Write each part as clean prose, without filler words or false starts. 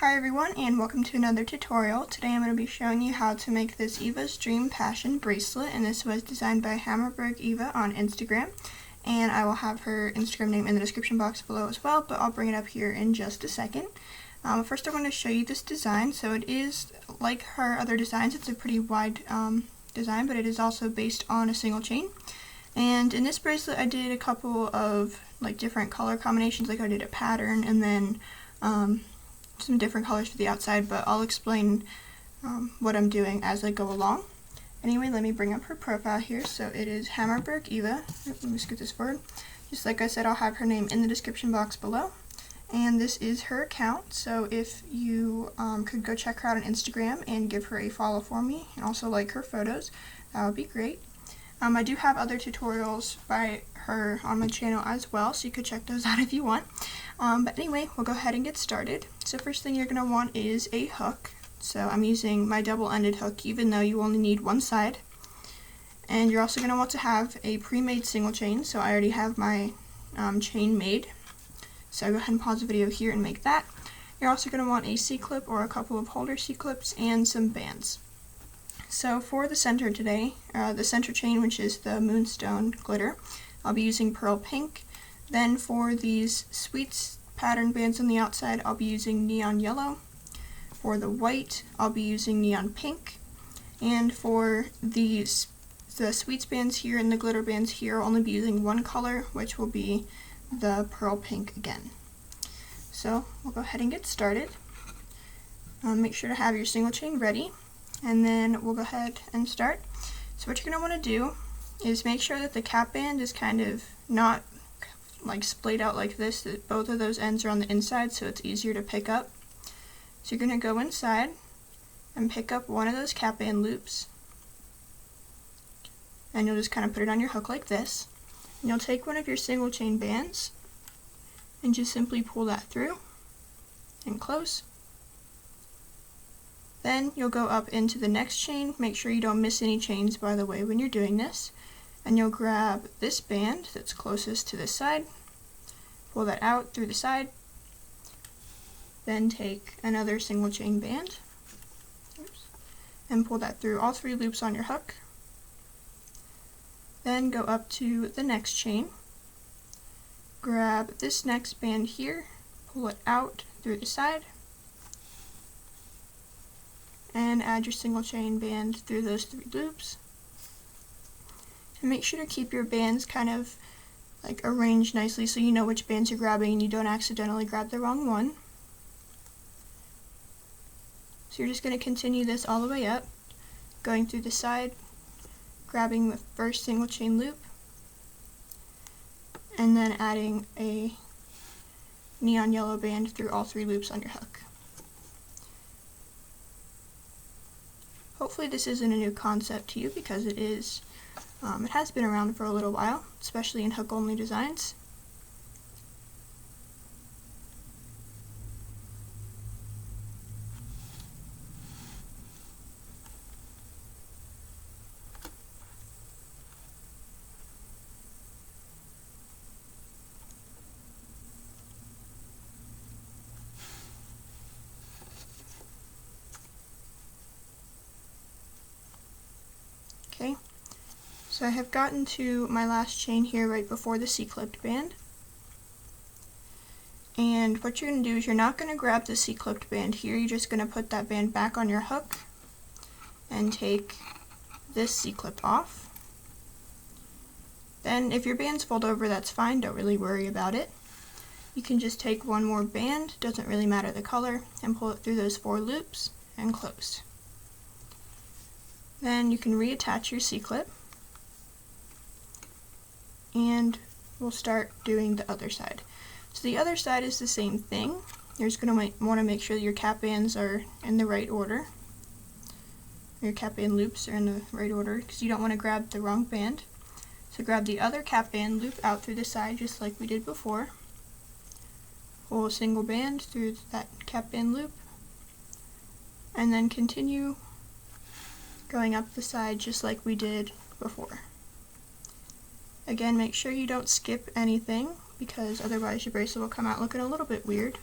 Hi everyone, and welcome to another tutorial. Today I'm going to be showing you how to make this Eva's Dream Passion bracelet, and this was designed by Hammerberg Eva on Instagram, and I will have her Instagram name in the description box below as well, but I'll bring it up here in just a second. First I want to show you this design. So it is like her other designs. It's a pretty wide design, but it is also based on a single chain. And in this bracelet I did a couple of different color combinations, like I did a pattern and then some different colors for the outside, but I'll explain what I'm doing as I go along. Anyway, let me bring up her profile here. So it is Hammerberg Eva. Let me scoot this forward. Just like I said, I'll have her name in the description box below. And this is her account, so if you could go check her out on Instagram and give her a follow for me, and also like her photos, that would be great. I do have other tutorials by her on my channel as well, so you could check those out if you want. But anyway, we'll go ahead and get started. So first thing you're going to want is a hook. So I'm using my double-ended hook, even though you only need one side. And you're also going to want to have a pre-made single chain, so I already have my chain made. So go ahead and pause the video here and make that. You're also going to want a C-clip or a couple of holder C-clips and some bands. So for the center today, the center chain, which is the moonstone glitter, I'll be using pearl pink. Then for these sweets pattern bands on the outside, I'll be using neon yellow. For the white, I'll be using neon pink. And for the sweets bands here and the glitter bands here, I'll only be using one color, which will be the pearl pink again. So we'll go ahead and get started. Make sure to have your single chain ready, and then we'll go ahead and start. So what you're going to want to do is make sure that the cap band is kind of not splayed out like this, that both of those ends are on the inside so it's easier to pick up. So you're going to go inside and pick up one of those cap band loops, and you'll just kind of put it on your hook like this. And you'll take one of your single chain bands and just simply pull that through and close. Then you'll go up into the next chain. Make sure you don't miss any chains, by the way, when you're doing this. And you'll grab this band that's closest to this side, pull that out through the side, then take another single chain band, and pull that through all three loops on your hook. Then go up to the next chain, grab this next band here, pull it out through the side, and add your single chain band through those three loops. And make sure to keep your bands kind of arranged nicely so you know which bands you're grabbing and you don't accidentally grab the wrong one. So you're just going to continue this all the way up, going through the side, grabbing the first single chain loop, and then adding a neon yellow band through all three loops on your hook. Hopefully this isn't a new concept to you, because it is. It has been around for a little while, especially in hook-only designs. Okay. So I have gotten to my last chain here right before the C-clipped band. And what you're going to do is you're not going to grab the C-clipped band here, you're just going to put that band back on your hook and take this C-clip off. Then if your bands fold over, that's fine, don't really worry about it. You can just take one more band, doesn't really matter the color, and pull it through those four loops and close. Then you can reattach your C-clip, and we'll start doing the other side. So the other side is the same thing. You're just going to want to make sure that your cap bands are in the right order. Your cap band loops are in the right order, because you don't want to grab the wrong band. So grab the other cap band loop out through the side, just like we did before. Pull a single band through that cap band loop, and then continue going up the side just like we did before. Again, make sure you don't skip anything, because otherwise your bracelet will come out looking a little bit weird.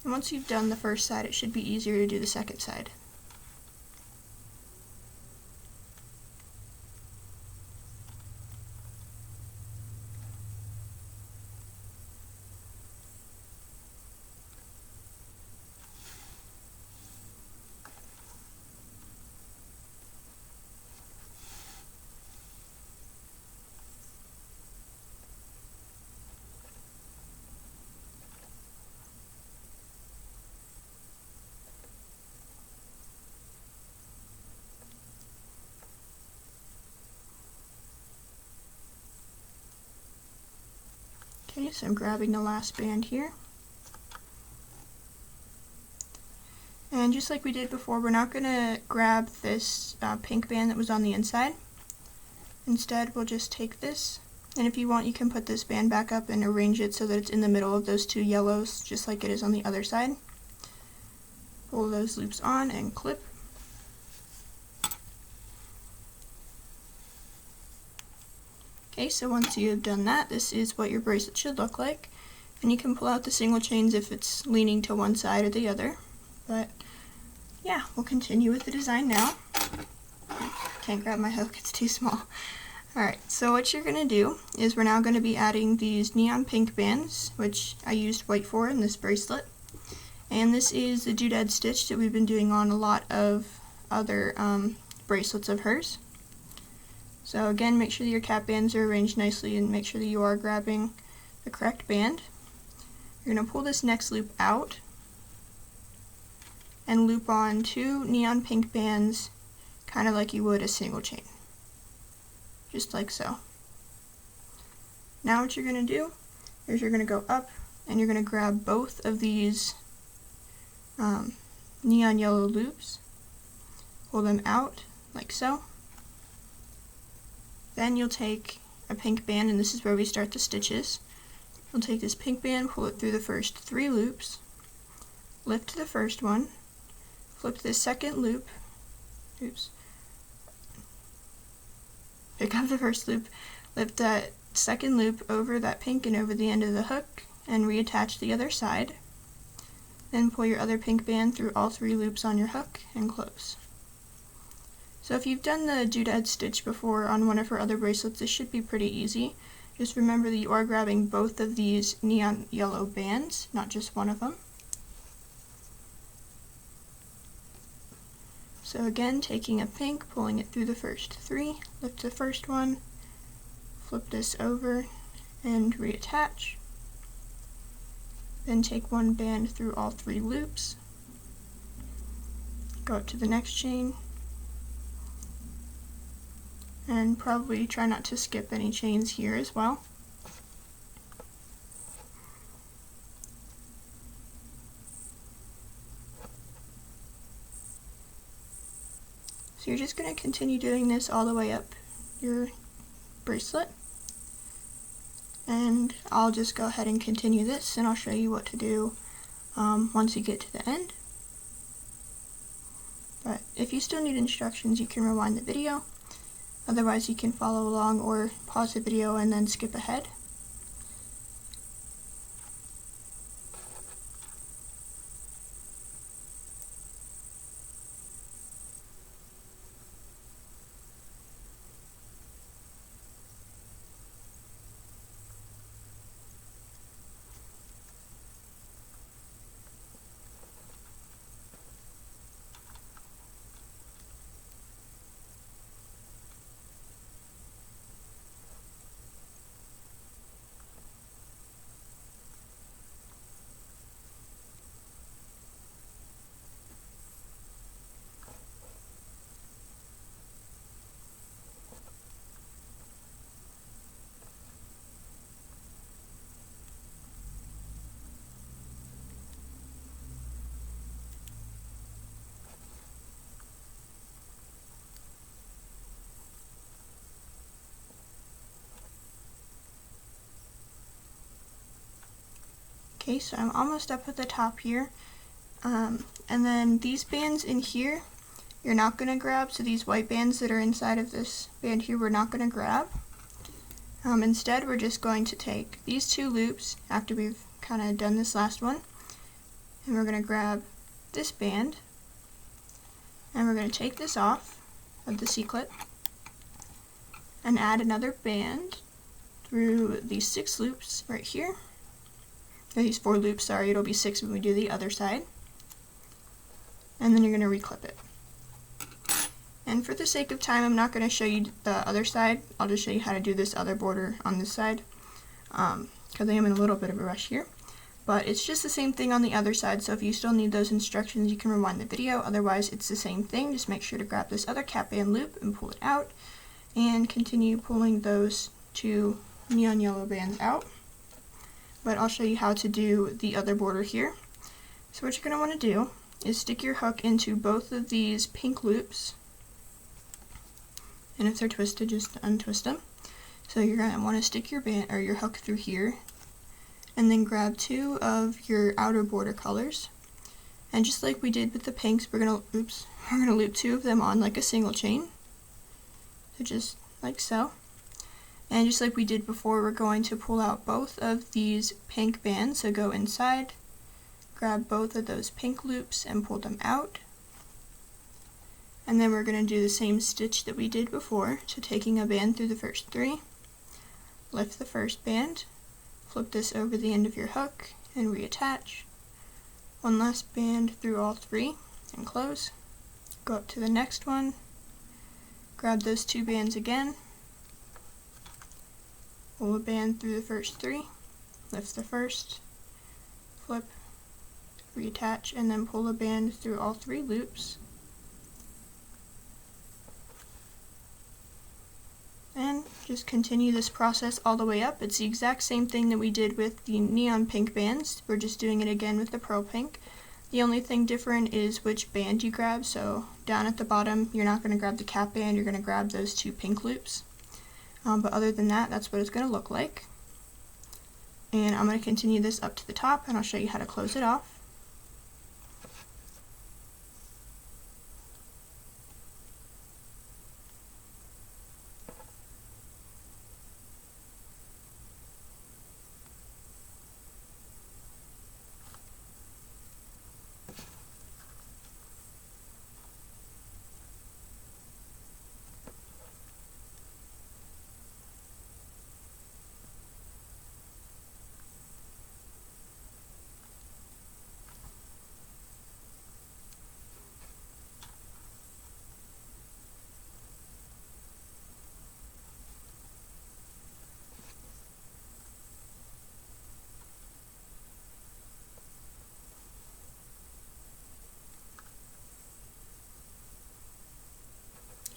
And once you've done the first side, it should be easier to do the second side. Okay, so I'm grabbing the last band here. And just like we did before, we're not going to grab this pink band that was on the inside. Instead, we'll just take this, and if you want, you can put this band back up and arrange it so that it's in the middle of those two yellows, just like it is on the other side. Pull those loops on and clip. Okay, so once you've done that, this is what your bracelet should look like. And you can pull out the single chains if it's leaning to one side or the other. But yeah, we'll continue with the design now. Can't grab my hook, it's too small. Alright, so what you're going to do is we're now going to be adding these neon pink bands, which I used white for in this bracelet. And this is the doodad stitch that we've been doing on a lot of other bracelets of hers. So again, make sure that your cap bands are arranged nicely and make sure that you are grabbing the correct band. You're going to pull this next loop out and loop on 2 neon pink bands, kind of like you would a single chain. Just like so. Now what you're going to do is you're going to go up and you're going to grab both of these neon yellow loops, pull them out like so. Then you'll take a pink band, and this is where we start the stitches. You'll take this pink band, pull it through the first 3 loops, lift the first one, flip the second loop, pick up the first loop, lift that second loop over that pink and over the end of the hook, and reattach the other side. Then pull your other pink band through all 3 loops on your hook and close. So if you've done the doodad stitch before on one of her other bracelets, this should be pretty easy. Just remember that you are grabbing both of these neon yellow bands, not just one of them. So again, taking a pink, pulling it through the first 3, lift the first one, flip this over and reattach. Then take one band through all 3 loops, go up to the next chain, and probably try not to skip any chains here as well. So you're just going to continue doing this all the way up your bracelet. And I'll just go ahead and continue this, and I'll show you what to do once you get to the end. But if you still need instructions, you can rewind the video. Otherwise, you can follow along or pause the video and then skip ahead. Okay, so I'm almost up at the top here, and then these bands in here, you're not going to grab, so these white bands that are inside of this band here, we're not going to grab. Instead, we're just going to take these 2 loops, after we've kind of done this last one, And we're going to grab this band, and we're going to take this off of the C-clip and add another band through these 6 loops right here. Or these 4 loops, sorry, it'll be 6 when we do the other side. And then you're going to reclip it. And for the sake of time, I'm not going to show you the other side. I'll just show you how to do this other border on this side, because I am in a little bit of a rush here. But it's just the same thing on the other side, so if you still need those instructions, you can rewind the video. Otherwise, it's the same thing. Just make sure to grab this other cap band loop and pull it out, and continue pulling those 2 neon yellow bands out. But I'll show you how to do the other border here. So what you're going to want to do is stick your hook into both of these pink loops, and if they're twisted, just untwist them. So you're going to want to stick your band or your hook through here, and then grab 2 of your outer border colors, and just like we did with the pinks, we're gonna loop 2 of them on like a single chain. So just like so. And just like we did before, we're going to pull out both of these pink bands, so go inside, grab both of those pink loops and pull them out. And then we're going to do the same stitch that we did before, so taking a band through the first 3, lift the first band, flip this over the end of your hook and reattach. 1 last band through all 3 and close. Go up to the next one, grab those 2 bands again, pull a band through the first 3, lift the first, flip, reattach, and then pull a band through all 3 loops. And just continue this process all the way up. It's the exact same thing that we did with the neon pink bands. We're just doing it again with the pearl pink. The only thing different is which band you grab. So down at the bottom, you're not going to grab the cap band, you're going to grab those 2 pink loops. But other than that, that's what it's going to look like. And I'm going to continue this up to the top, and I'll show you how to close it off.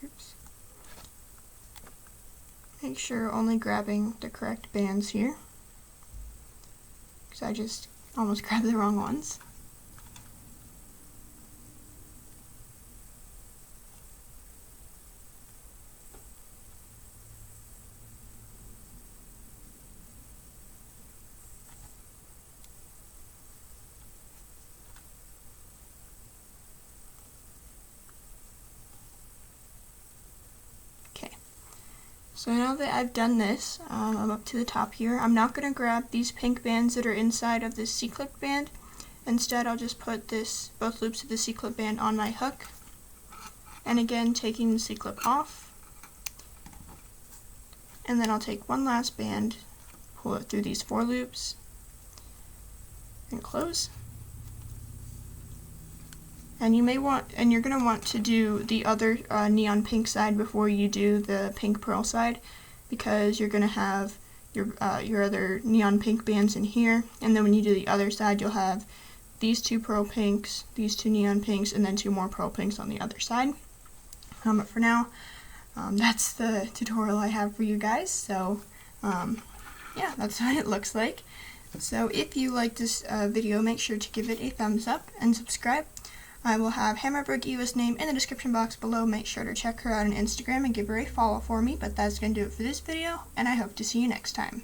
Oops. Make sure only grabbing the correct bands here, because I just almost grabbed the wrong ones. So now that I've done this, I'm up to the top here. I'm not going to grab these pink bands that are inside of this C-clip band. Instead, I'll just put both loops of the C-clip band on my hook. And again, taking the C-clip off. And then I'll take 1 last band, pull it through these 4 loops, and close. And you're going to want to do the other neon pink side before you do the pink pearl side, because you're going to have your other neon pink bands in here, and then when you do the other side, you'll have these 2 pearl pinks, these 2 neon pinks, and then 2 more pearl pinks on the other side. But for now, that's the tutorial I have for you guys. So yeah, that's what it looks like. So if you like this video, make sure to give it a thumbs up and subscribe. I will have Hammerberg Eva's name in the description box below. Make sure to check her out on Instagram and give her a follow for me. But that's going to do it for this video, and I hope to see you next time.